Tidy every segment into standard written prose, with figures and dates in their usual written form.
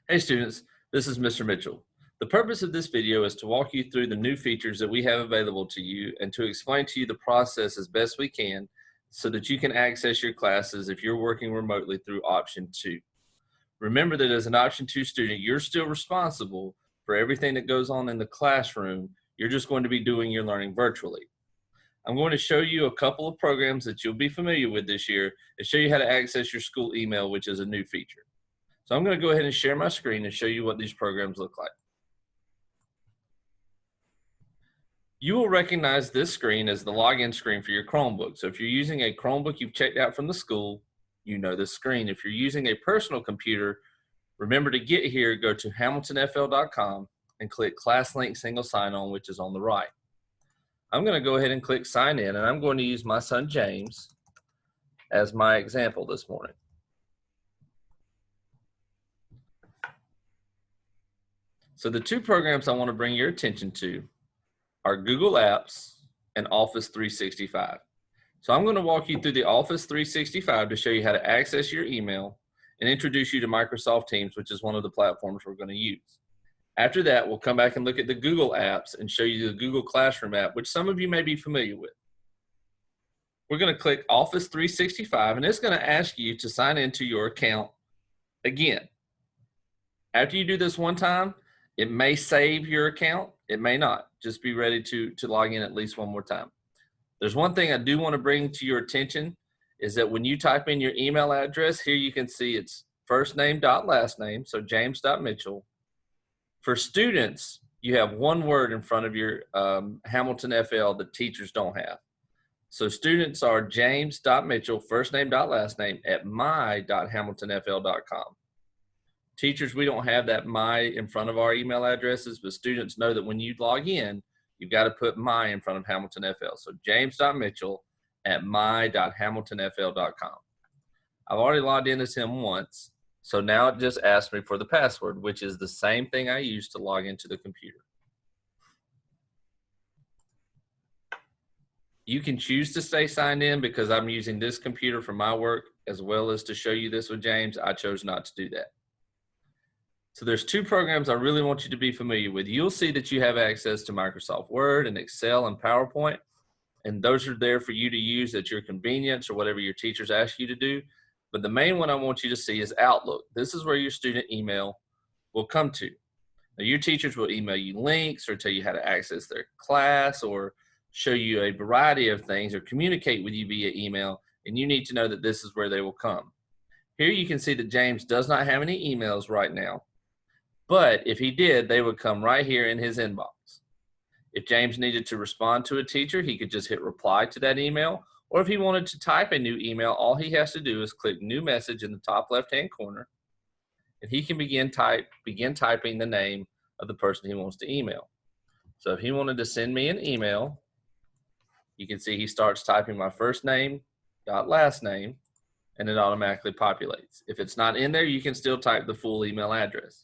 Hey students, this is Mr. Mitchell. The purpose of this video is to walk you through the new features that we have available to you and to explain to you the process as best we can so that you can access your classes if you're working remotely through option 2. Remember that as an option 2 student, you're still responsible for everything that goes on in the classroom. You're just going to be doing your learning virtually. I'm going to show you a couple of programs that you'll be familiar with this year and show you how to access your school email, which is a new feature. So I'm going to go ahead and share my screen and show you what these programs look like. You will recognize this screen as the login screen for your Chromebook. So if you're using a Chromebook you've checked out from the school, you know this screen. If you're using a personal computer, remember to get here, go to hamiltonfl.com and click ClassLink Single Sign-On, which is on the right. I'm going to go ahead and click Sign In, and I'm going to use my son James as my example this morning. So the two programs I want to bring your attention to are Google Apps and Office 365. So I'm going to walk you through the Office 365 to show you how to access your email and introduce you to Microsoft Teams, which is one of the platforms we're going to use. After that, we'll come back and look at the Google Apps and show you the Google Classroom app, which some of you may be familiar with. We're going to click Office 365, and it's going to ask you to sign into your account again. After you do this one time, it may save your account. It may not. Just be ready to log in at least one more time. There's one thing I do want to bring to your attention is that when you type in your email address, here you can see it's first name dot last name, so James.Mitchell. For students, you have one word in front of your Hamilton FL that teachers don't have. So students are James.Mitchell, first name dot last name, at my.hamiltonfl.com. Teachers, we don't have that my in front of our email addresses, but students know that when you log in, you've got to put my in front of Hamilton FL. So James.Mitchell at my.hamiltonfl.com. I've already logged in as him once, so now it just asks me for the password, which is the same thing I used to log into the computer. You can choose to stay signed in because I'm using this computer for my work as well as to show you this with James. I chose not to do that. So there's two programs I really want you to be familiar with. You'll see that you have access to Microsoft Word and Excel and PowerPoint, and those are there for you to use at your convenience or whatever your teachers ask you to do. But the main one I want you to see is Outlook. This is where your student email will come to. Now, your teachers will email you links or tell you how to access their class or show you a variety of things or communicate with you via email, and you need to know that this is where they will come. Here you can see that James does not have any emails right now. But if he did, they would come right here in his inbox. If James needed to respond to a teacher, he could just hit reply to that email. Or if he wanted to type a new email, all he has to do is click new message in the top left-hand corner, and he can begin typing the name of the person he wants to email. So if he wanted to send me an email, you can see he starts typing my first name dot last name, and it automatically populates. If it's not in there, you can still type the full email address.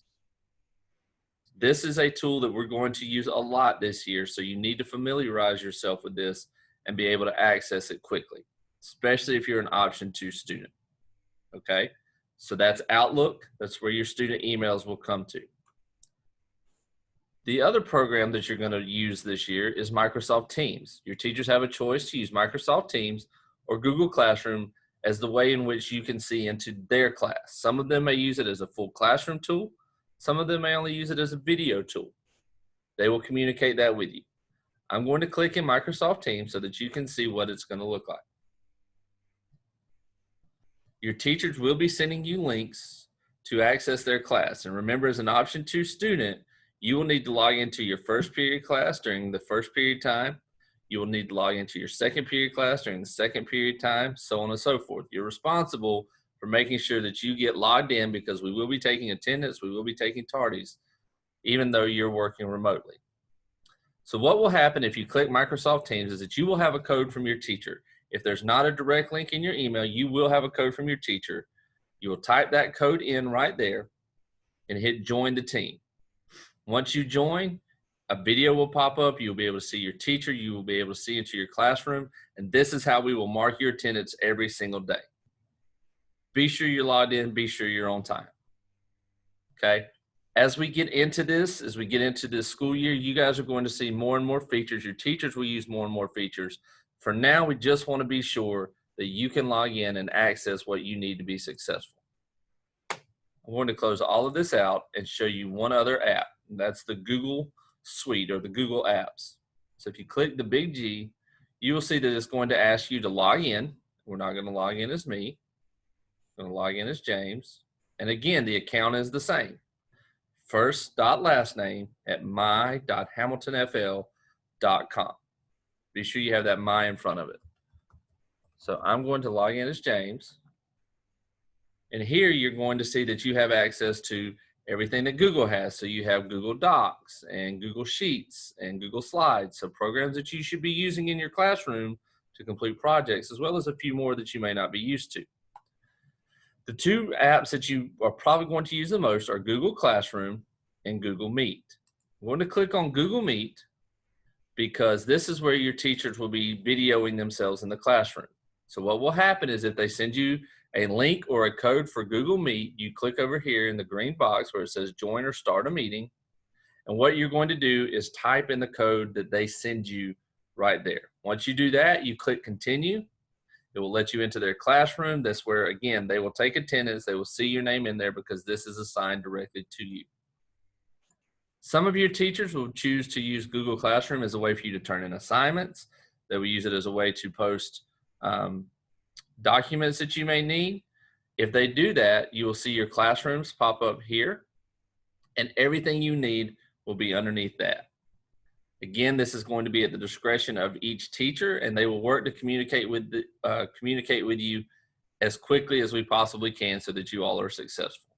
This is a tool that we're going to use a lot this year, so you need to familiarize yourself with this and be able to access it quickly, especially if you're an option 2 student. Okay, so that's Outlook. That's where your student emails will come to. The other program that you're going to use this year is Microsoft Teams. Your teachers have a choice to use Microsoft Teams or Google Classroom as the way in which you can see into their class. Some of them may use it as a full classroom tool. Some of them may only use it as a video tool. They will communicate that with you. I'm going to click in Microsoft Teams so that you can see what it's going to look like. Your teachers will be sending you links to access their class. And remember, as an option 2 student, you will need to log into your first period class during the first period time. You will need to log into your second period class during the second period time, so on and so forth. You're responsible for making sure that you get logged in because we will be taking attendance, we will be taking tardies, even though you're working remotely. So what will happen if you click Microsoft Teams is that you will have a code from your teacher. If there's not a direct link in your email, you will have a code from your teacher. You will type that code in right there and hit join the team. Once you join, a video will pop up. You'll be able to see your teacher. You will be able to see into your classroom. And this is how we will mark your attendance every single day. Be sure you're logged in. Be sure you're on time. okay? As we get into this school year, you guys are going to see more and more features. Your teachers will use more and more features. For now, we just want to be sure that you can log in and access what you need to be successful. I'm going to close all of this out and show you one other app. That's the Google Suite or the Google Apps. So if you click the big G, you will see that it's going to ask you to log in. We're not going to log in as me. I'm going to log in as James. And again, the account is the same. First dot last name at my.hamiltonfl.com. Be sure you have that my in front of it. So I'm going to log in as James. And here you're going to see that you have access to everything that Google has. So you have Google Docs and Google Sheets and Google Slides. So programs that you should be using in your classroom to complete projects, as well as a few more that you may not be used to. The two apps that you are probably going to use the most are Google Classroom and Google Meet. I'm going to click on Google Meet because this is where your teachers will be videoing themselves in the classroom. So what will happen is if they send you a link or a code for Google Meet, you click over here in the green box where it says join or start a meeting. And what you're going to do is type in the code that they send you right there. Once you do that, you click continue. It will let you into their classroom. That's where, again, they will take attendance. They will see your name in there because this is assigned directly to you. Some of your teachers will choose to use Google Classroom as a way for you to turn in assignments. They will use it as a way to post documents that you may need. If they do that, you will see your classrooms pop up here, and everything you need will be underneath that. Again, this is going to be at the discretion of each teacher, and they will work to communicate with you as quickly as we possibly can so that you all are successful.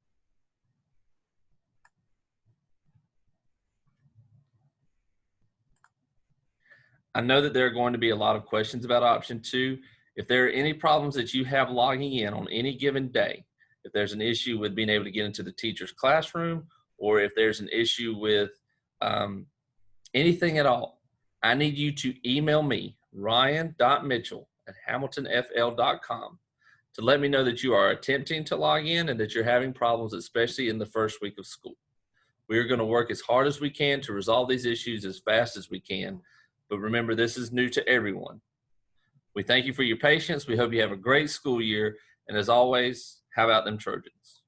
I know that there are going to be a lot of questions about option 2. If there are any problems that you have logging in on any given day, if there's an issue with being able to get into the teacher's classroom, or if there's an issue with anything at all, I need you to email me, ryan.mitchell@hamiltonfl.com, to let me know that you are attempting to log in and that you're having problems, especially in the first week of school. We are going to work as hard as we can to resolve these issues as fast as we can. But remember, this is new to everyone. We thank you for your patience. We hope you have a great school year. And as always, how about them Trojans?